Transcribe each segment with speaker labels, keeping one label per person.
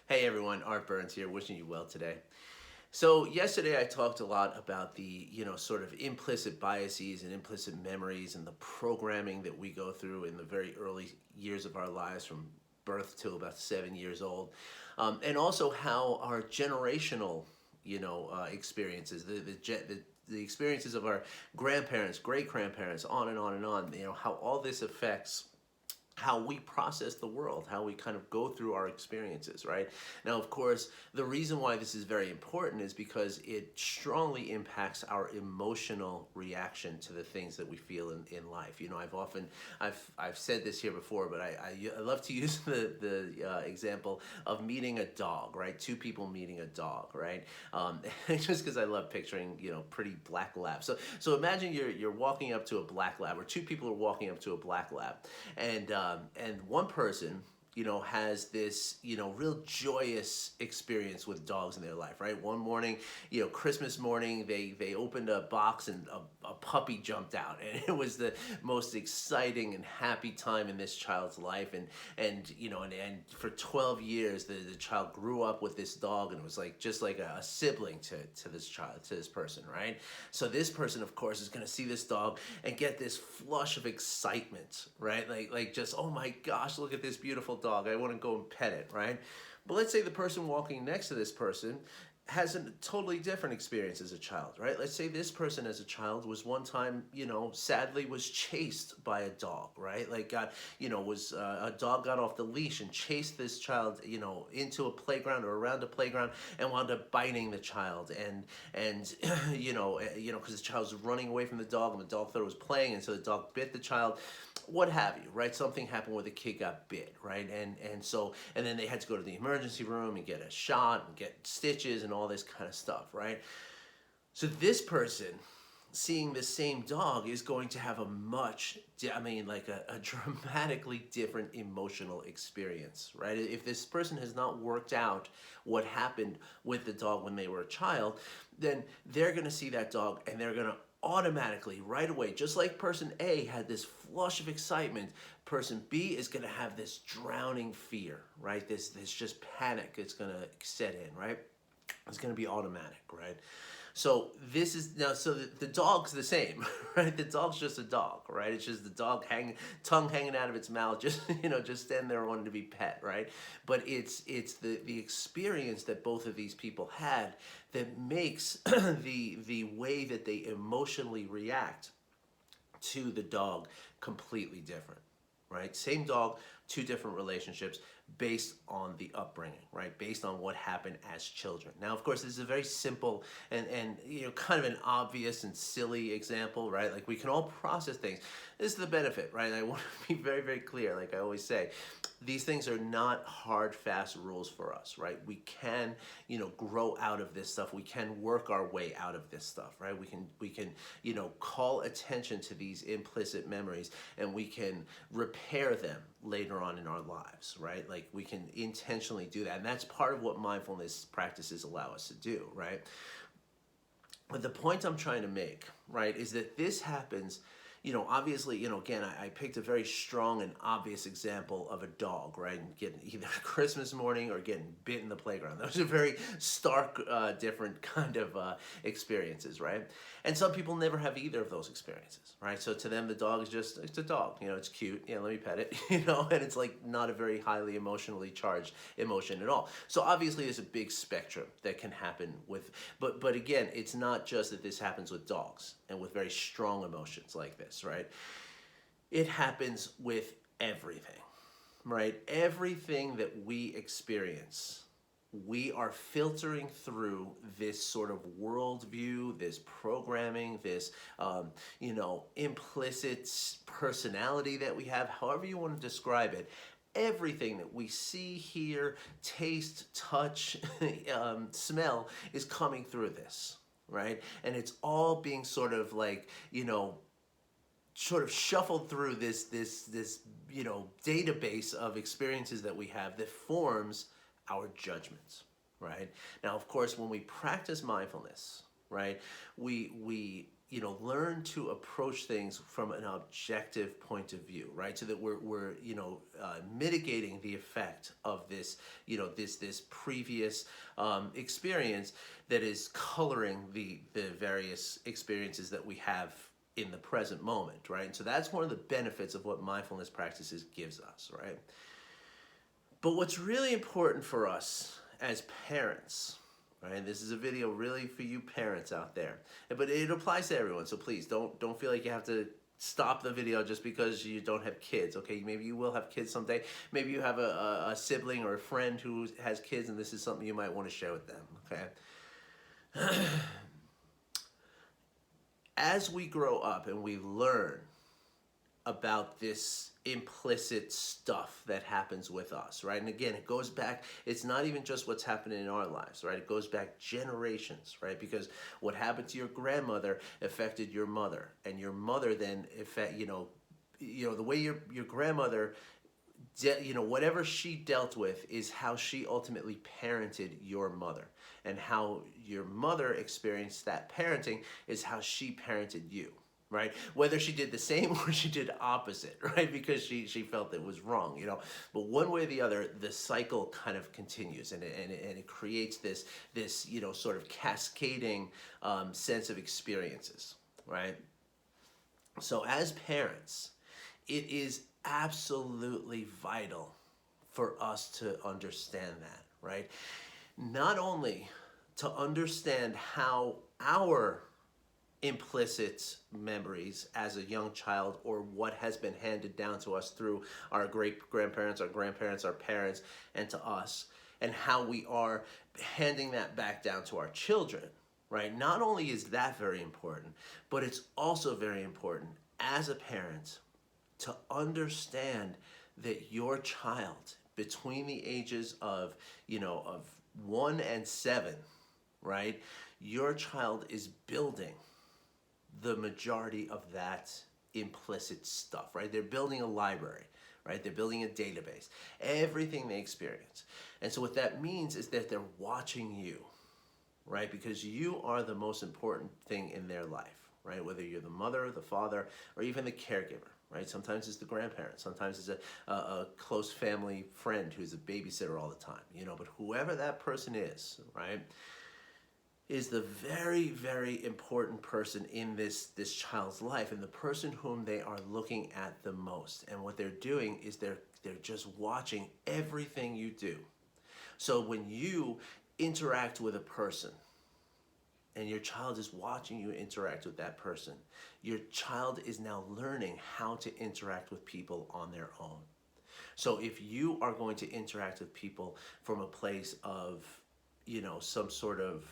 Speaker 1: Hey everyone, Art Burns here, wishing you well today. So yesterday I talked a lot about the, sort of implicit biases and implicit memories and the programming that we go through in the very early years of our lives from birth to about 7 years old. And also how our generational, experiences, the experiences of our grandparents, great grandparents, on and on and on, how all this affects how we process the world, how we kind of go through our experiences, right? Now, of course, the reason why this is very important is because it strongly impacts our emotional reaction to the things that we feel in life. I've said this here before, but I love to use the example of meeting a dog, right? Two people meeting a dog, right? Just because I love picturing, pretty black labs. So imagine you're walking up to a black lab, or two people are walking up to a black lab, and one person has this real joyous experience with dogs in their life, right? One morning, Christmas morning, they opened a box and a puppy jumped out, and it was the most exciting and happy time in this child's life. And for 12 years the child grew up with this dog, and it was like just like a sibling to this child, to this person, right? So this person, of course, is going to see this dog and get this flush of excitement, right? Like just, oh my gosh, look at this beautiful dog, I want to go and pet it, right? But let's say the person walking next to this person has a totally different experience as a child, right? Let's say this person as a child was one time, sadly was chased by a dog, right? Like a dog got off the leash and chased this child, into a playground or around a playground, and wound up biting the child, and because the child was running away from the dog, and the dog thought it was playing, and so the dog bit the child, what have you, right? Something happened where the kid got bit, right? And then they had to go to the emergency room and get a shot and get stitches and all this kind of stuff, right? So this person seeing the same dog is going to have a a dramatically different emotional experience, right? If this person has not worked out what happened with the dog when they were a child, then they're going to see that dog and they're going to automatically, right away, just like person A had this flush of excitement, person B is going to have this drowning fear, right? This just panic is going to set in, right? It's going to be automatic, right? So this is now. So the dog's the same, right? The dog's just a dog, right? It's just the dog tongue hanging out of its mouth, just just standing there wanting to be pet, right? But it's the experience that both of these people had that makes the way that they emotionally react to the dog completely different, right? Same dog, two different relationships based on the upbringing, right? Based on what happened as children. Now, of course, this is a very simple and kind of an obvious and silly example, right? Like we can all process things. This is the benefit, right? And I want to be very, very clear, like I always say. These things are not hard, fast rules for us, right? We can, grow out of this stuff. We can work our way out of this stuff, right? We can, call attention to these implicit memories, and we can repair them later on in our lives, right? Like we can intentionally do that. And that's part of what mindfulness practices allow us to do, right? But the point I'm trying to make, right, is that this happens, obviously, again, I picked a very strong and obvious example of a dog, right? And getting either Christmas morning or getting bit in the playground. Those are very stark, different kind of experiences, right? And some people never have either of those experiences, right? So to them, the dog is just, it's a dog, it's cute, let me pet it, and it's like not a very highly emotionally charged emotion at all. So obviously there's a big spectrum that can happen with, but again, it's not just that this happens with dogs and with very strong emotions like this, right? It happens with everything, right? Everything that we experience, we are filtering through this sort of worldview, this programming, this, implicit personality that we have, however you want to describe it. Everything that we see, hear, taste, touch, smell is coming through this, right? And it's all being sort of like, sort of shuffled through this database of experiences that we have that forms our judgments, right? Now, of course, when we practice mindfulness, right? We learn to approach things from an objective point of view, right? So that we're mitigating the effect of this, this previous experience that is coloring the various experiences that we have in the present moment, right? And so that's one of the benefits of what mindfulness practices gives us, right? But what's really important for us as parents, right? This is a video really for you parents out there, but it applies to everyone. So please don't feel like you have to stop the video just because you don't have kids. Okay, maybe you will have kids someday. Maybe you have a sibling or a friend who has kids, and this is something you might want to share with them. Okay. As we grow up and we learn about this implicit stuff that happens with us, right? And again, it goes back, it's not even just what's happening in our lives, right? It goes back generations, right? Because what happened to your grandmother affected your mother, and your mother then the way your grandmother whatever she dealt with is how she ultimately parented your mother, and how your mother experienced that parenting is how she parented you, right? Whether she did the same or she did opposite, right? Because she felt it was wrong, But one way or the other, the cycle kind of continues, and it creates this sort of cascading sense of experiences, right? So as parents, it is absolutely vital for us to understand that, right? Not only to understand how our implicit memories as a young child, or what has been handed down to us through our great-grandparents, our grandparents, our parents, and to us, and how we are handing that back down to our children, right? Not only is that very important, but it's also very important as a parent to understand that your child between the ages of 1 and 7, right? Your child is building the majority of that implicit stuff, right? They're building a library, right? They're building a database, everything they experience. And so what that means is that they're watching you, right? Because you are the most important thing in their life, right? Whether you're the mother, the father, or even the caregiver, right? Sometimes it's the grandparent. Sometimes it's a close family friend who's a babysitter all the time, But whoever that person is, right, is the very, very important person in this child's life, and the person whom they are looking at the most. And what they're doing is they're just watching everything you do. So when you interact with a person, and your child is watching you interact with that person, your child is now learning how to interact with people on their own. So if you are going to interact with people from a place of, some sort of,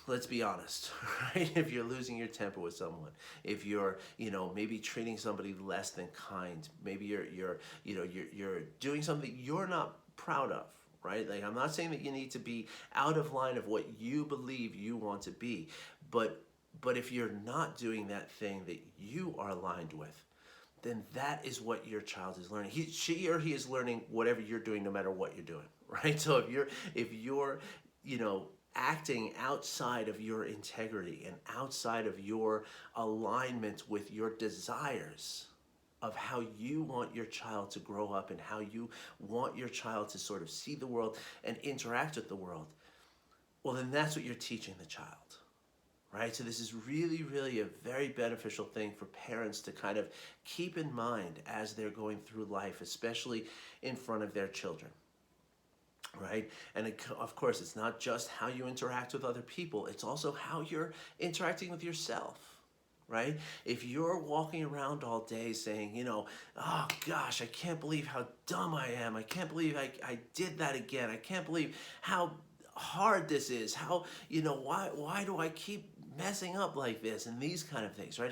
Speaker 1: let's be honest, right? If you're losing your temper with someone, if you're, maybe treating somebody less than kind, maybe you're doing something you're not proud of, right? Like, I'm not saying that you need to be out of line of what you believe you want to be, but if you're not doing that thing that you are aligned with, then that is what your child is learning. She or he is learning whatever you're doing, no matter what you're doing, right? So if you're acting outside of your integrity and outside of your alignment with your desires of how you want your child to grow up and how you want your child to sort of see the world and interact with the world, well, then that's what you're teaching the child, right? So this is really, really a very beneficial thing for parents to kind of keep in mind as they're going through life, especially in front of their children, right? And of course, it's not just how you interact with other people, it's also how you're interacting with yourself, right? If you're walking around all day saying, oh gosh, I can't believe how dumb I am. I can't believe I did that again. I can't believe how hard this is. How, why do I keep messing up like this? And these kind of things, right?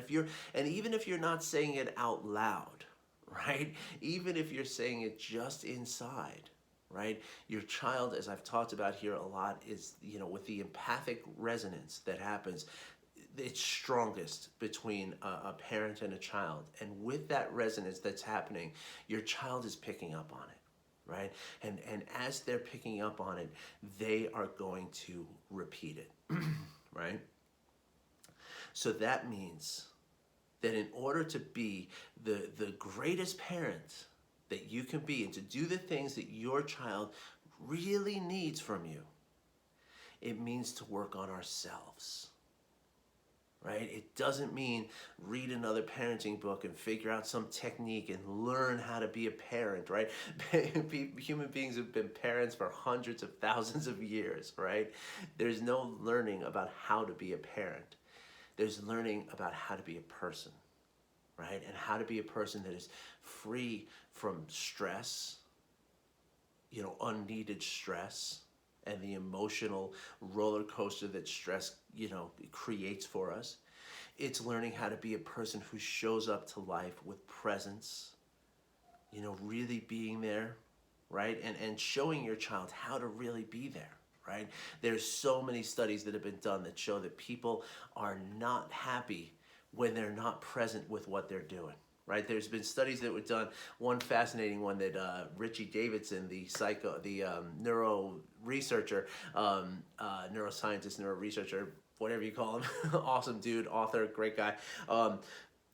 Speaker 1: Even if you're not saying it out loud, right? Even if you're saying it just inside, right? Your child, as I've talked about here a lot, is, with the empathic resonance that happens, it's strongest between a parent and a child. And with that resonance that's happening, your child is picking up on it, right? And as they're picking up on it, they are going to repeat it, right? So that means that in order to be the greatest parent that you can be and to do the things that your child really needs from you, it means to work on ourselves, right? It doesn't mean read another parenting book and figure out some technique and learn how to be a parent, right? Human beings have been parents for hundreds of thousands of years, right? There's no learning about how to be a parent. There's learning about how to be a person, right? And how to be a person that is free from stress, unneeded stress, and the emotional roller coaster that stress, creates for us. It's learning how to be a person who shows up to life with presence, really being there, right? And showing your child how to really be there, right? There's so many studies that have been done that show that people are not happy when they're not present with what they're doing. Right, there's been studies that were done. One fascinating one that Richie Davidson, the neuro researcher, neuroscientist, neuro researcher, whatever you call him, awesome dude, author, great guy.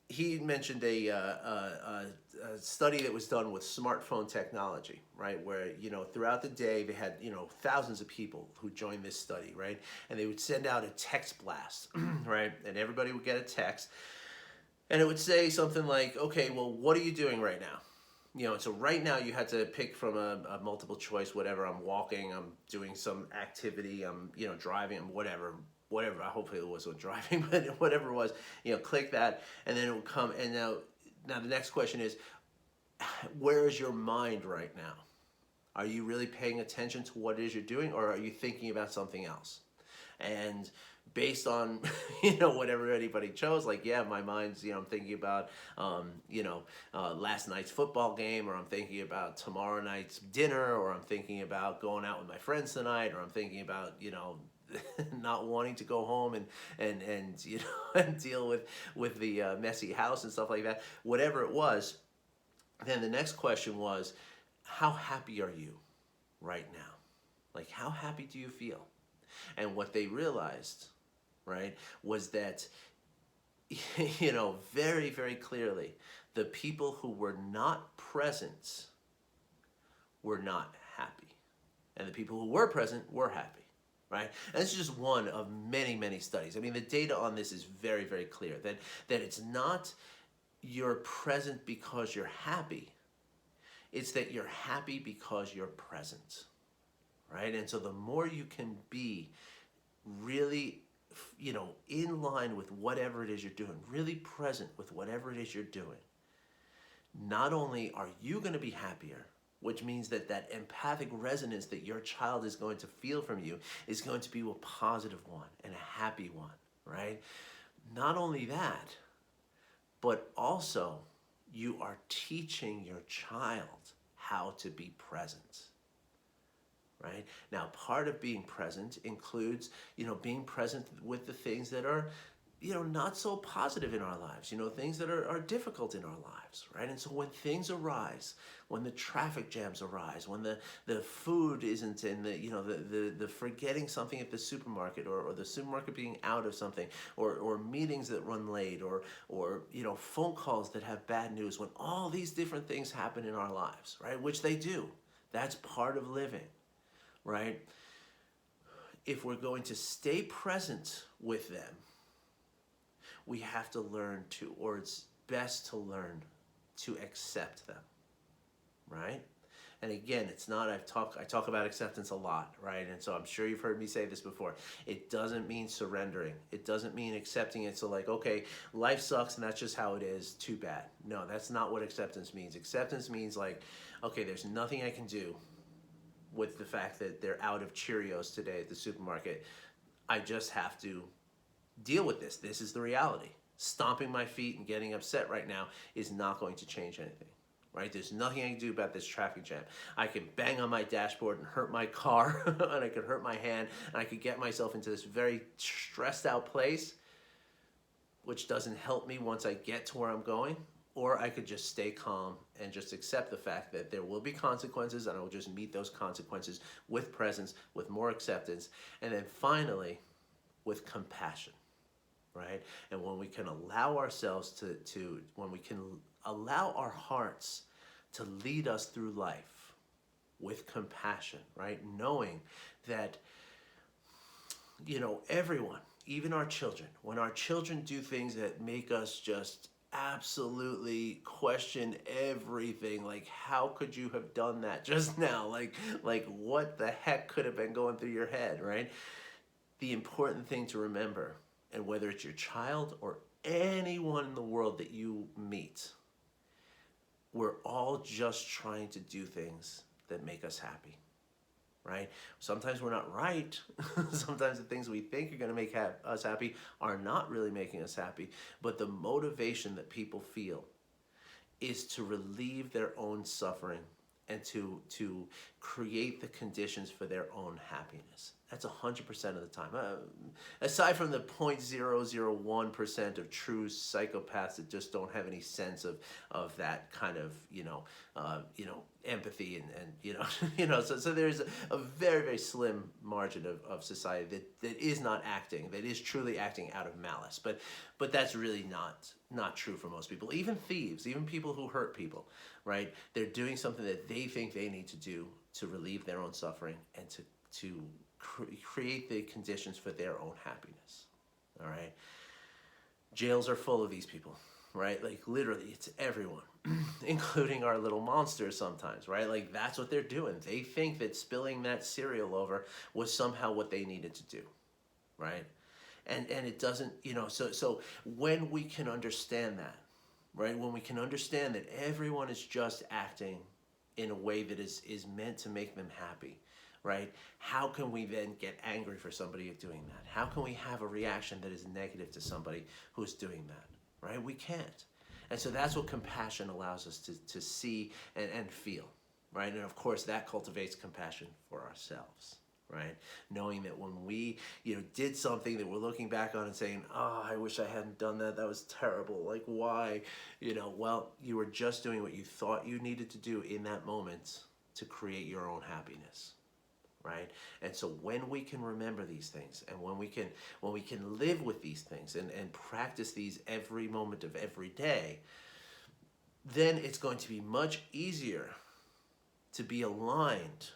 Speaker 1: He mentioned a study that was done with smartphone technology, right? Where throughout the day they had thousands of people who joined this study, right? And they would send out a text blast, right? And everybody would get a text. And it would say something like, okay, well, what are you doing right now? So right now you had to pick from a multiple choice, whatever. I'm walking, I'm doing some activity, I'm, driving, I'm whatever. Hopefully it wasn't driving, but whatever it was, click that, and then it would come. And now the next question is, where is your mind right now? Are you really paying attention to what it is you're doing, or are you thinking about something else? And based on whatever anybody chose, like, yeah, my mind's I'm thinking about last night's football game, or I'm thinking about tomorrow night's dinner, or I'm thinking about going out with my friends tonight, or I'm thinking about not wanting to go home and and deal with the messy house and stuff like that. Whatever it was, then the next question was, how happy are you right now? Like, how happy do you feel? And what they realized, right, was that, very, very clearly, the people who were not present were not happy. And the people who were present were happy, right? And this is just one of many, many studies. I mean, the data on this is very, very clear, that it's not you're present because you're happy. It's that you're happy because you're present, right? And so the more you can be really, in line with whatever it is you're doing, really present with whatever it is you're doing, not only are you going to be happier, which means that empathic resonance that your child is going to feel from you is going to be a positive one and a happy one, right? Not only that, but also you are teaching your child how to be present. Right? Now, part of being present includes, being present with the things that are, not so positive in our lives, things that are difficult in our lives, right? And so when things arise, when the traffic jams arise, when the food isn't in the forgetting something at the supermarket, or the supermarket being out of something, or meetings that run late, or phone calls that have bad news, when all these different things happen in our lives, right? Which they do. That's part of living. Right? If we're going to stay present with them, we have to learn to, or it's best to learn to accept them, right? And again, it's not, I talk about acceptance a lot, right? And so I'm sure you've heard me say this before. It doesn't mean surrendering. It doesn't mean accepting it. So like, okay, life sucks and that's just how it is. Too bad. No, that's not what acceptance means. Acceptance means like, okay, there's nothing I can do with the fact that they're out of Cheerios today at the supermarket. I just have to deal with this. This is the reality. Stomping my feet and getting upset right now is not going to change anything, right? There's nothing I can do about this traffic jam. I can bang on my dashboard and hurt my car, and I could hurt my hand, and I could get myself into this very stressed out place, which doesn't help me once I get to where I'm going. or I could just stay calm and just accept the fact that there will be consequences, and I will just meet those consequences with presence, with more acceptance, and then finally with compassion, right? And when we can allow ourselves when we can allow our hearts to lead us through life with compassion, right? Knowing that, everyone, even our children, when our children do things that make us just absolutely question everything, like how could you have done that just now, like what the heck could have been going through your head, right? The important thing to remember, and whether it's your child or anyone in the world that you meet, we're all just trying to do things that make us happy, right? Sometimes we're not right. Sometimes the things we think are going to make us happy are not really making us happy. But the motivation that people feel is to relieve their own suffering and to create the conditions for their own happiness. That's 100% of the time. Aside from the 0.001% of true psychopaths that just don't have any sense of that kind of empathy and so there's a very, very slim margin of society that is not acting, that is truly acting out of malice. But that's really not true for most people. Even thieves, even people who hurt people, right? They're doing something that they think they need to do to relieve their own suffering and to create the conditions for their own happiness. All right. Jails are full of these people, right? Like literally, it's everyone, including our little monsters sometimes, right? Like that's what they're doing. They think that spilling that cereal over was somehow what they needed to do, right? And it doesn't, so when we can understand that, right? When we can understand that everyone is just acting in a way that is meant to make them happy, right? How can we then get angry for somebody doing that? How can we have a reaction that is negative to somebody who's doing that, right? We can't. And so that's what compassion allows us to see and feel, right? And of course, that cultivates compassion for ourselves, right? Knowing that when we, did something that we're looking back on and saying, oh, I wish I hadn't done that. That was terrible. Like, why? Well, you were just doing what you thought you needed to do in that moment to create your own happiness. Right? And so when we can remember these things, and when we can live with these things and practice these every moment of every day, then it's going to be much easier to be aligned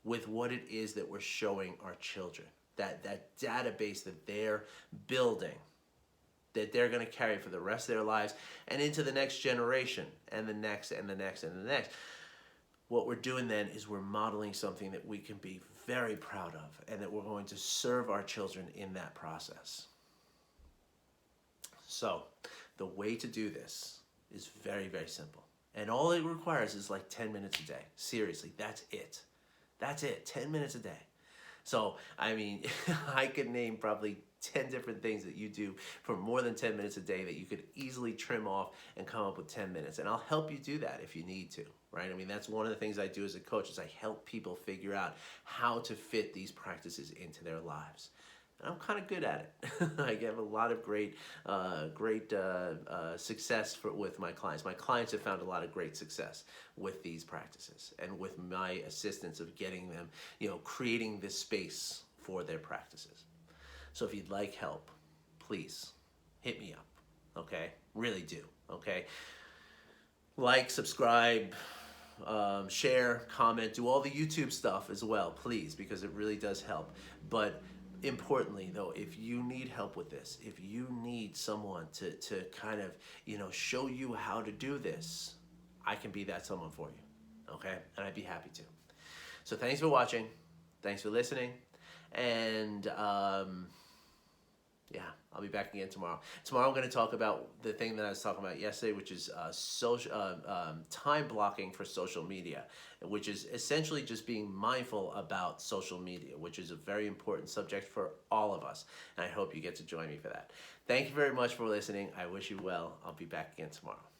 Speaker 1: with what it is that we're showing our children, that database that they're building, that they're going to carry for the rest of their lives and into the next generation and the next and the next and the next. What we're doing then is we're modeling something that we can be very proud of and that we're going to serve our children in that process. So the way to do this is very, very simple. And all it requires is like 10 minutes a day. Seriously, that's it. That's it, 10 minutes a day. So, I mean, I could name probably 10 different things that you do for more than 10 minutes a day that you could easily trim off and come up with 10 minutes. And I'll help you do that if you need to, right? I mean, that's one of the things I do as a coach is I help people figure out how to fit these practices into their lives. And I'm kind of good at it. I have a lot of great success with my clients. My clients have found a lot of great success with these practices and with my assistance of getting them, creating this space for their practices. So if you'd like help, please hit me up, okay? Really do, okay? Like, subscribe, share, comment, do all the YouTube stuff as well, please, because it really does help. But importantly, though, if you need help with this, if you need someone to kind of, show you how to do this, I can be that someone for you, okay? And I'd be happy to. So thanks for watching. Thanks for listening. And yeah, I'll be back again tomorrow. Tomorrow I'm going to talk about the thing that I was talking about yesterday, which is time blocking for social media, which is essentially just being mindful about social media, which is a very important subject for all of us. And I hope you get to join me for that. Thank you very much for listening. I wish you well. I'll be back again tomorrow.